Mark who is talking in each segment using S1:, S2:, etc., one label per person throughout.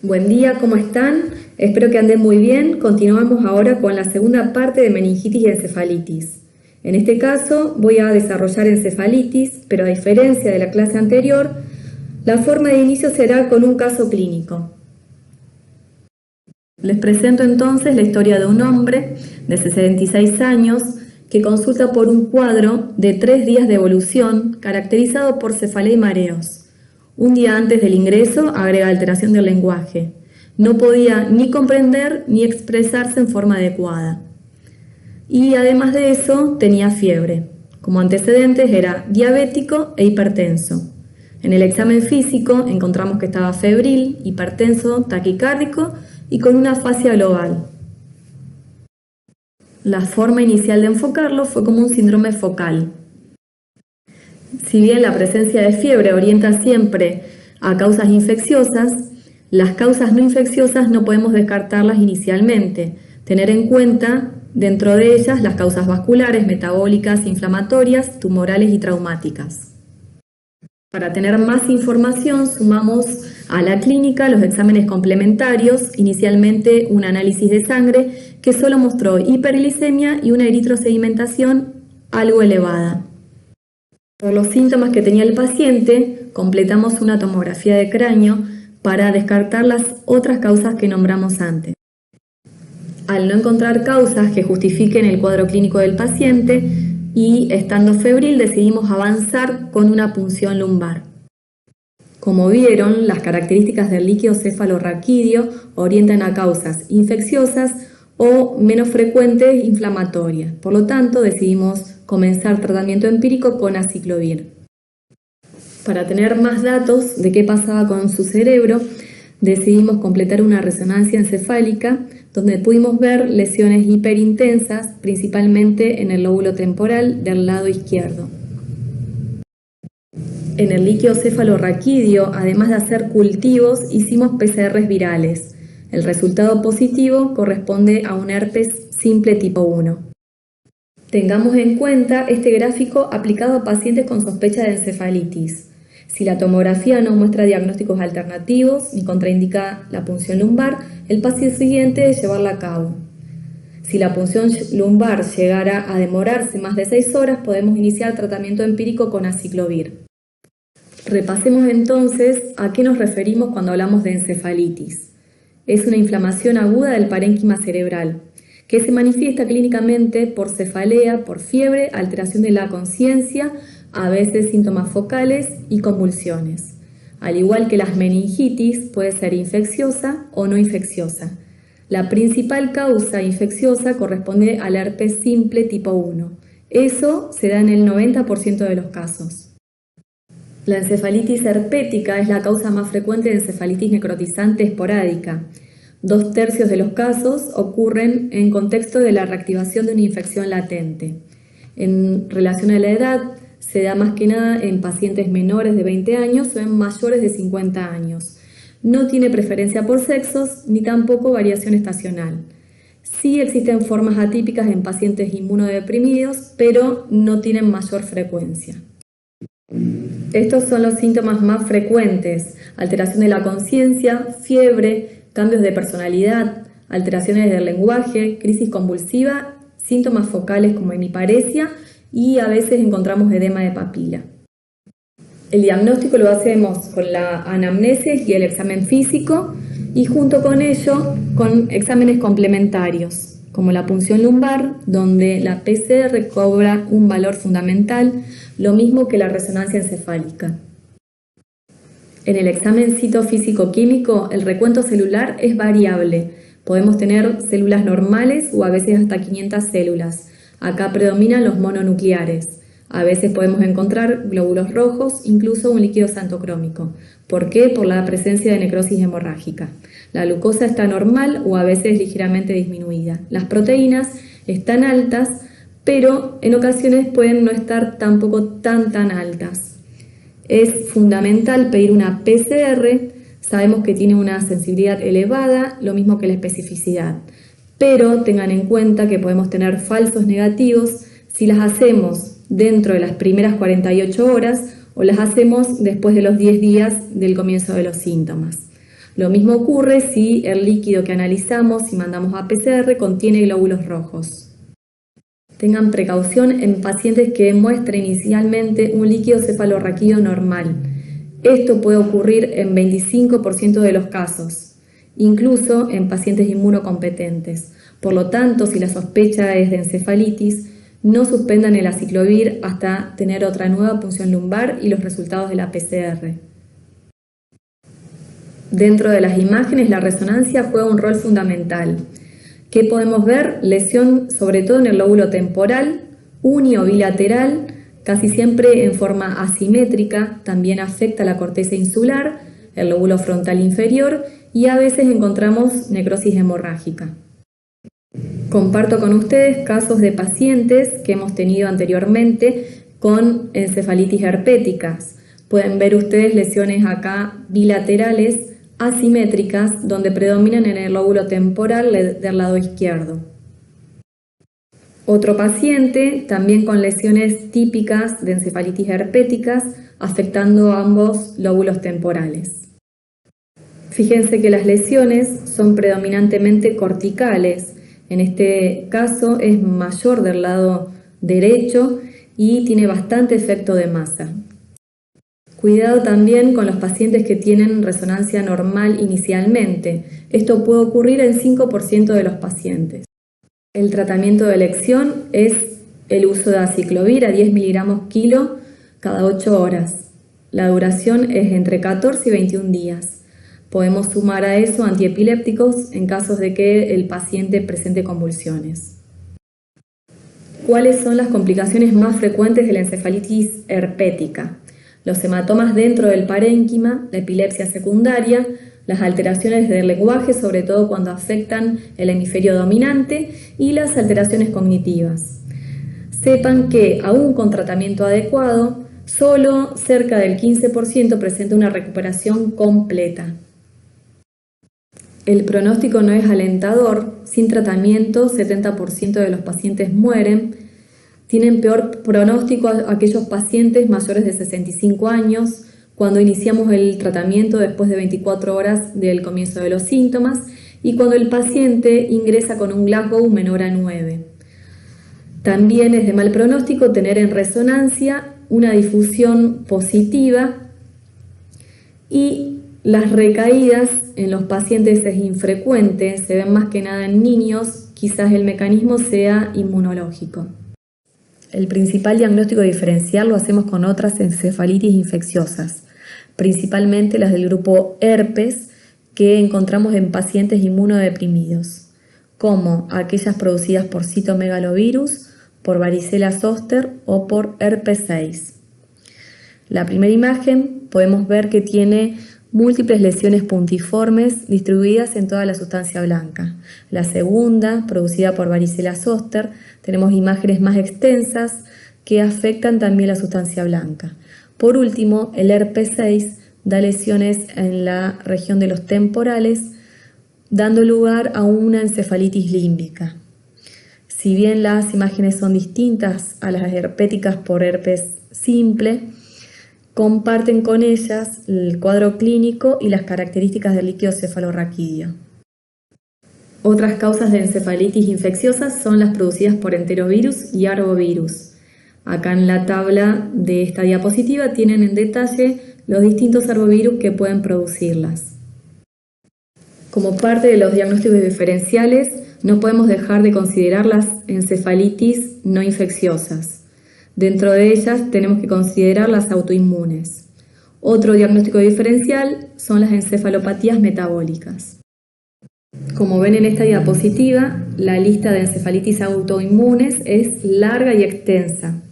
S1: Buen día, ¿cómo están? Espero que anden muy bien. Continuamos ahora con la segunda parte de meningitis y encefalitis. En este caso voy a desarrollar encefalitis, pero a diferencia de la clase anterior, la forma de inicio será con un caso clínico. Les presento entonces la historia de un hombre de 66 años que consulta por un cuadro de 3 días de evolución caracterizado por cefalea y mareos. Un día antes del ingreso agrega alteración del lenguaje. No podía ni comprender ni expresarse en forma adecuada. Y además de eso tenía fiebre. Como antecedentes era diabético e hipertenso. En el examen físico encontramos que estaba febril, hipertenso, taquicárdico y con una afasia global. La forma inicial de enfocarlo fue como un síndrome focal. Si bien la presencia de fiebre orienta siempre a causas infecciosas, las causas no infecciosas no podemos descartarlas inicialmente. Tener en cuenta dentro de ellas las causas vasculares, metabólicas, inflamatorias, tumorales y traumáticas. Para tener más información sumamos a la clínica los exámenes complementarios, inicialmente un análisis de sangre que solo mostró hiperglicemia y una eritrosedimentación algo elevada. Por los síntomas que tenía el paciente, completamos una tomografía de cráneo para descartar las otras causas que nombramos antes. Al no encontrar causas que justifiquen el cuadro clínico del paciente y estando febril decidimos avanzar con una punción lumbar. Como vieron, las características del líquido cefalorraquídeo orientan a causas infecciosas o menos frecuentes inflamatorias. Por lo tanto, decidimos comenzar tratamiento empírico con aciclovir. Para tener más datos de qué pasaba con su cerebro, decidimos completar una resonancia encefálica donde pudimos ver lesiones hiperintensas, principalmente en el lóbulo temporal del lado izquierdo. En el líquido cefalorraquídeo, además de hacer cultivos, hicimos PCRs virales. El resultado positivo corresponde a un herpes simple tipo 1. Tengamos en cuenta este gráfico aplicado a pacientes con sospecha de encefalitis. Si la tomografía no muestra diagnósticos alternativos ni contraindica la punción lumbar, el paso siguiente es llevarla a cabo. Si la punción lumbar llegara a demorarse más de 6 horas, podemos iniciar tratamiento empírico con aciclovir. Repasemos entonces a qué nos referimos cuando hablamos de encefalitis. Es una inflamación aguda del parénquima cerebral, que se manifiesta clínicamente por cefalea, por fiebre, alteración de la conciencia, a veces síntomas focales y convulsiones. Al igual que las meningitis, puede ser infecciosa o no infecciosa. La principal causa infecciosa corresponde al herpes simple tipo 1. Eso se da en el 90% de los casos. La encefalitis herpética es la causa más frecuente de encefalitis necrotizante esporádica. 2/3 de los casos ocurren en contexto de la reactivación de una infección latente. En relación a la edad, se da más que nada en pacientes menores de 20 años o en mayores de 50 años. No tiene preferencia por sexos ni tampoco variación estacional. Sí existen formas atípicas en pacientes inmunodeprimidos, pero no tienen mayor frecuencia. Estos son los síntomas más frecuentes: alteración de la conciencia, fiebre, cambios de personalidad, alteraciones del lenguaje, crisis convulsiva, síntomas focales como hemiparesia y a veces encontramos edema de papila. El diagnóstico lo hacemos con la anamnesis y el examen físico y junto con ello con exámenes complementarios como la punción lumbar, donde la PCR cobra un valor fundamental, lo mismo que la resonancia encefálica. En el examen citofísico-químico, el recuento celular es variable. Podemos tener células normales o a veces hasta 500 células. Acá predominan los mononucleares. A veces podemos encontrar glóbulos rojos, incluso un líquido xantocrómico. ¿Por qué? Por la presencia de necrosis hemorrágica. La glucosa está normal o a veces ligeramente disminuida. Las proteínas están altas, pero en ocasiones pueden no estar tampoco tan altas. Es fundamental pedir una PCR. Sabemos que tiene una sensibilidad elevada, lo mismo que la especificidad. Pero tengan en cuenta que podemos tener falsos negativos si las hacemos dentro de las primeras 48 horas o las hacemos después de los 10 días del comienzo de los síntomas. Lo mismo ocurre si el líquido que analizamos y mandamos a PCR contiene glóbulos rojos. Tengan precaución en pacientes que muestren inicialmente un líquido cefalorraquídeo normal. Esto puede ocurrir en 25% de los casos, incluso en pacientes inmunocompetentes. Por lo tanto, si la sospecha es de encefalitis, no suspendan el aciclovir hasta tener otra nueva punción lumbar y los resultados de la PCR. Dentro de las imágenes, la resonancia juega un rol fundamental. ¿Qué podemos ver? Lesión sobre todo en el lóbulo temporal, uni o bilateral, casi siempre en forma asimétrica, también afecta la corteza insular, el lóbulo frontal inferior y a veces encontramos necrosis hemorrágica. Comparto con ustedes casos de pacientes que hemos tenido anteriormente con encefalitis herpéticas. Pueden ver ustedes lesiones acá bilaterales, asimétricas, donde predominan en el lóbulo temporal del lado izquierdo. Otro paciente, también con lesiones típicas de encefalitis herpéticas, afectando ambos lóbulos temporales. Fíjense que las lesiones son predominantemente corticales. En este caso es mayor del lado derecho y tiene bastante efecto de masa. Cuidado también con los pacientes que tienen resonancia normal inicialmente. Esto puede ocurrir en 5% de los pacientes. El tratamiento de elección es el uso de aciclovir a 10 miligramos kilo cada 8 horas. La duración es entre 14 y 21 días. Podemos sumar a eso antiepilépticos en casos de que el paciente presente convulsiones. ¿Cuáles son las complicaciones más frecuentes de la encefalitis herpética? Los hematomas dentro del parénquima, la epilepsia secundaria, las alteraciones del lenguaje, sobre todo cuando afectan el hemisferio dominante, y las alteraciones cognitivas. Sepan que, aún con tratamiento adecuado, solo cerca del 15% presenta una recuperación completa. El pronóstico no es alentador. Sin tratamiento, 70% de los pacientes mueren. Tienen peor pronóstico aquellos pacientes mayores de 65 años, cuando iniciamos el tratamiento después de 24 horas del comienzo de los síntomas y cuando el paciente ingresa con un Glasgow menor a 9. También es de mal pronóstico tener en resonancia una difusión positiva y las recaídas en los pacientes es infrecuente, se ven más que nada en niños, quizás el mecanismo sea inmunológico. El principal diagnóstico diferencial lo hacemos con otras encefalitis infecciosas, principalmente las del grupo herpes que encontramos en pacientes inmunodeprimidos, como aquellas producidas por citomegalovirus, por varicela zoster o por herpes 6. La primera imagen podemos ver que tiene múltiples lesiones puntiformes distribuidas en toda la sustancia blanca. La segunda, producida por varicela zoster, tenemos imágenes más extensas que afectan también la sustancia blanca. Por último, el herpes 6 da lesiones en la región de los temporales, dando lugar a una encefalitis límbica. Si bien las imágenes son distintas a las herpéticas por herpes simple, comparten con ellas el cuadro clínico y las características del líquido cefalorraquídeo. Otras causas de encefalitis infecciosas son las producidas por enterovirus y arbovirus. Acá en la tabla de esta diapositiva tienen en detalle los distintos arbovirus que pueden producirlas. Como parte de los diagnósticos diferenciales, no podemos dejar de considerar las encefalitis no infecciosas. Dentro de ellas tenemos que considerar las autoinmunes. Otro diagnóstico diferencial son las encefalopatías metabólicas. Como ven en esta diapositiva, la lista de encefalitis autoinmunes es larga y extensa.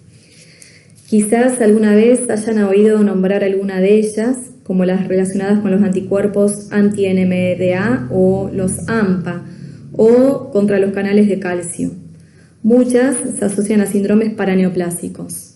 S1: Quizás alguna vez hayan oído nombrar alguna de ellas, como las relacionadas con los anticuerpos anti-NMDA o los AMPA, o contra los canales de calcio. Muchas se asocian a síndromes paraneoplásicos.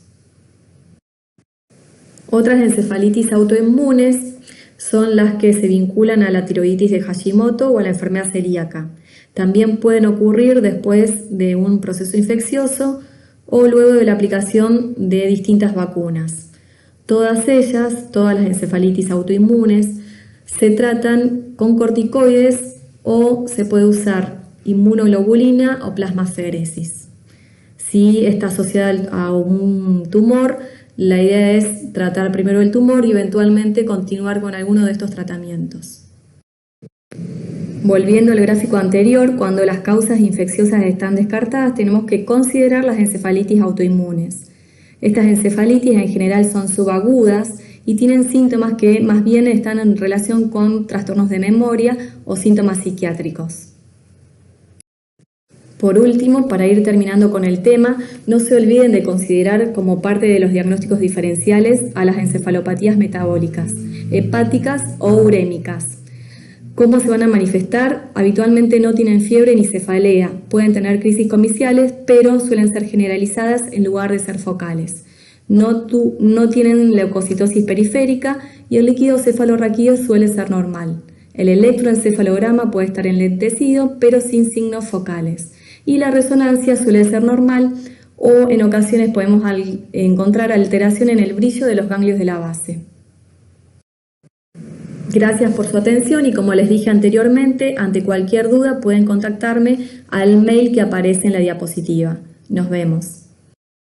S1: Otras encefalitis autoinmunes son las que se vinculan a la tiroiditis de Hashimoto o a la enfermedad celíaca. También pueden ocurrir después de un proceso infeccioso o luego de la aplicación de distintas vacunas. Todas ellas, todas las encefalitis autoinmunes, se tratan con corticoides o se puede usar inmunoglobulina o plasmaféresis. Si está asociada a un tumor, la idea es tratar primero el tumor y eventualmente continuar con alguno de estos tratamientos. Volviendo al gráfico anterior, cuando las causas infecciosas están descartadas, tenemos que considerar las encefalitis autoinmunes. Estas encefalitis en general son subagudas y tienen síntomas que más bien están en relación con trastornos de memoria o síntomas psiquiátricos. Por último, para ir terminando con el tema, no se olviden de considerar como parte de los diagnósticos diferenciales a las encefalopatías metabólicas, hepáticas o urémicas. ¿Cómo se van a manifestar? Habitualmente no tienen fiebre ni cefalea, pueden tener crisis comiciales, pero suelen ser generalizadas en lugar de ser focales. No tienen leucocitosis periférica y el líquido cefalorraquídeo suele ser normal. El electroencefalograma puede estar enlentecido, pero sin signos focales. Y la resonancia suele ser normal o en ocasiones podemos encontrar alteración en el brillo de los ganglios de la base. Gracias por su atención y como les dije anteriormente, ante cualquier duda pueden contactarme al mail que aparece en la diapositiva. Nos vemos.